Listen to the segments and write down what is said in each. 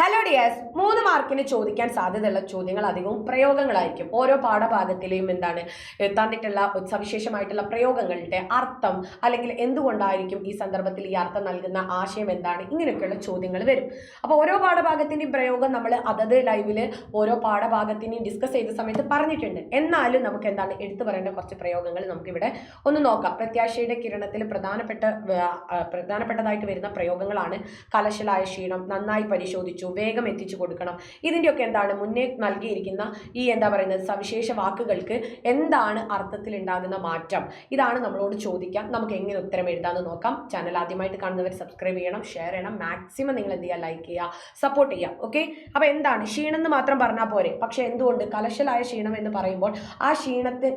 Hello dears, 3 മാർക്കിന് ചോദിക്കാൻ സാധ്യതയുള്ള ചോദ്യങ്ങൾ അധികവും പ്രയോഗങ്ങളായിരിക്കും. ഓരോ പാഠഭാഗത്തിലെയും തന്നിട്ടുള്ള സവിശേഷമായിട്ടുള്ള പ്രയോഗങ്ങളുടെ അർത്ഥം അല്ലെങ്കിൽ എന്തുകൊണ്ടായിരിക്കും ഈ സന്ദർഭത്തിൽ ഈ അർത്ഥം നൽകുന്ന ആശയം എന്താണ്, ഇങ്ങനെയൊക്കെയുള്ള ചോദ്യങ്ങൾ വരും. അപ്പോൾ ഓരോ പാഠഭാഗത്തിൻ്റെയും പ്രയോഗം നമ്മൾ അതത് ലൈവിൽ ഓരോ പാഠഭാഗത്തിനെയും ഡിസ്കസ് ചെയ്ത സമയത്ത് പറഞ്ഞിട്ടുണ്ട്. എന്നാലും നമുക്ക് എടുത്തു പറയേണ്ട കുറച്ച് പ്രയോഗങ്ങൾ നമുക്കിവിടെ ഒന്ന് നോക്കാം. പ്രത്യാശയുടെ കിരണത്തിൽ പ്രധാനപ്പെട്ടതായിട്ട് വരുന്ന പ്രയോഗങ്ങളാണ് കലശലായ ക്ഷീണം, നന്നായി പരിശോധിച്ചു, വേഗം എത്തിച്ചു കൊടുക്കണം. ഇതിൻ്റെയൊക്കെ മുന്നേ നൽകിയിരിക്കുന്ന ഈ സവിശേഷ വാക്കുകൾക്ക് എന്താണ് അർത്ഥത്തിൽ ഉണ്ടാകുന്ന മാറ്റം, ഇതാണ് നമ്മളോട് ചോദിക്കാം. നമുക്ക് എങ്ങനെ ഉത്തരം എഴുതാമെന്ന് നോക്കാം. ചാനൽ ആദ്യമായിട്ട് കാണുന്നവർ സബ്സ്ക്രൈബ് ചെയ്യണം, ഷെയർ ചെയ്യണം, മാക്സിമം നിങ്ങൾ എന്ത് ചെയ്യുക, ലൈക്ക് ചെയ്യുക, സപ്പോർട്ട് ചെയ്യുക. ഓക്കെ, അപ്പോൾ എന്താണ് ക്ഷീണം എന്ന് മാത്രം പറഞ്ഞാൽ പോരെ. പക്ഷെ എന്തുകൊണ്ട് കലശലായ ക്ഷീണം എന്ന് പറയുമ്പോൾ ആ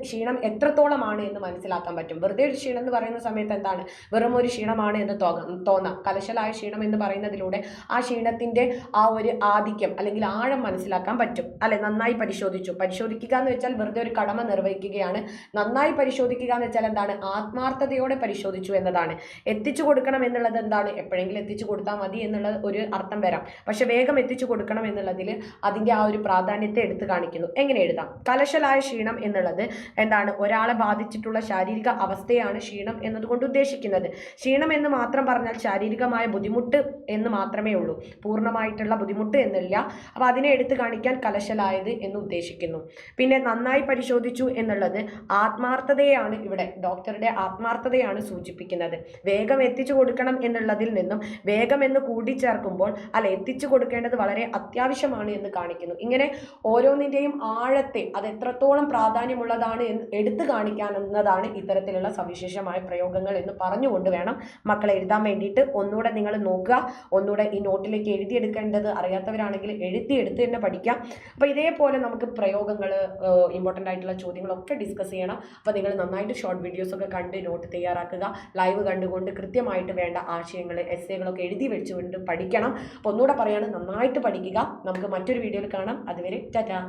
ക്ഷീണം എത്രത്തോളമാണ് എന്ന് മനസ്സിലാക്കാൻ പറ്റും. വെറുതെ ഒരു ക്ഷീണം എന്ന് പറയുന്ന സമയത്ത് വെറും ഒരു ക്ഷീണമാണ് എന്ന് തോന്നാം. കലശലായ ക്ഷീണം എന്ന് പറയുന്നതിലൂടെ ആ ക്ഷീണത്തിൻ്റെ ആ ഒരു ആധിക്യം അല്ലെങ്കിൽ ആഴം മനസ്സിലാക്കാൻ പറ്റും അല്ലെ. നന്നായി പരിശോധിക്കുക എന്ന് വെച്ചാൽ വെറുതെ ഒരു കടമ നിർവഹിക്കുകയാണ്. നന്നായി പരിശോധിക്കുക എന്ന് വെച്ചാൽ ആത്മാർത്ഥതയോടെ പരിശോധിച്ചു എന്നതാണ്. എത്തിച്ചു കൊടുക്കണം എന്നുള്ളത് എപ്പോഴെങ്കിലും എത്തിച്ചു കൊടുത്താൽ മതി എന്നുള്ള ഒരു അർത്ഥം വരാം. പക്ഷെ വേഗം എത്തിച്ചു കൊടുക്കണം എന്നുള്ളതിൽ അതിൻ്റെ ആ ഒരു പ്രാധാന്യത്തെ എടുത്തു കാണിക്കുന്നു. എങ്ങനെ എഴുതാം? കലശലായ ക്ഷീണം എന്നുള്ളത് ഒരാളെ ബാധിച്ചിട്ടുള്ള ശാരീരിക അവസ്ഥയാണ് ക്ഷീണം എന്നതുകൊണ്ട് ഉദ്ദേശിക്കുന്നത്. ക്ഷീണം എന്ന് മാത്രം പറഞ്ഞാൽ ശാരീരികമായ ബുദ്ധിമുട്ട് എന്ന് മാത്രമേ ഉള്ളൂ, പൂർണ്ണമായിട്ടുള്ള ബുദ്ധിമുട്ട് എന്നില്ല. അപ്പോൾ അതിനെ എടുത്തു കാണിക്കാൻ കലശലായത് എന്ന് ഉദ്ദേശിക്കുന്നു. പിന്നെ നന്നായി പരിശോധിച്ചു എന്നുള്ളത് ആത്മാർത്ഥതയാണ്, ഇവിടെ ഡോക്ടറുടെ ആത്മാർത്ഥതയാണ് സൂചിപ്പിക്കുന്നത്. വേഗം എത്തിച്ചു കൊടുക്കണം എന്നുള്ളതിൽ നിന്നും വേഗം എന്ന് കൂട്ടിച്ചേർക്കുമ്പോൾ എത്തിച്ചു കൊടുക്കേണ്ടത് വളരെ അത്യാവശ്യമാണ് എന്ന് കാണിക്കുന്നു. ഇങ്ങനെ ഓരോന്നിൻ്റെയും ആഴത്തെ അത് എത്രത്തോളം പ്രാധാന്യമുള്ളതാണ് എന്ന് എടുത്തു കാണിക്കാൻ എന്നതാണ് ഇത്തരത്തിലുള്ള സവിശേഷമായ പ്രയോഗങ്ങൾ എന്ന് പറഞ്ഞുകൊണ്ട് വേണം മക്കളെ എഴുതാൻ വേണ്ടിയിട്ട്. ഒന്നുകൂടെ നിങ്ങൾ നോക്കുക, ഒന്നുകൂടെ ഈ നോട്ടിലേക്ക് എഴുതിയെടുക്കേണ്ടത് അറിയാത്തവരാണെങ്കിൽ എഴുതിയെടുത്ത് തന്നെ പഠിക്കാം. അപ്പോൾ ഇതേപോലെ നമുക്ക് പ്രയോഗങ്ങൾ, ഇമ്പോർട്ടൻ്റ് ആയിട്ടുള്ള ചോദ്യങ്ങളൊക്കെ ഡിസ്കസ് ചെയ്യണം. അപ്പോൾ നിങ്ങൾ നന്നായിട്ട് ഷോർട്ട് വീഡിയോസൊക്കെ കണ്ട് നോട്ട് തയ്യാറാക്കുക. ലൈവ് കണ്ടുകൊണ്ട് കൃത്യമായിട്ട് വേണ്ട ആശയങ്ങൾ, എസ്സേകളൊക്കെ എഴുതി വെച്ചുകൊണ്ട് പഠിക്കണം. അപ്പോൾ ഒന്നുകൂടെ പറയാണ്, നന്നായിട്ട് പഠിക്കുക. നമുക്ക് മറ്റൊരു വീഡിയോയിൽ കാണാം. അതുവരെ ടാറ്റാ.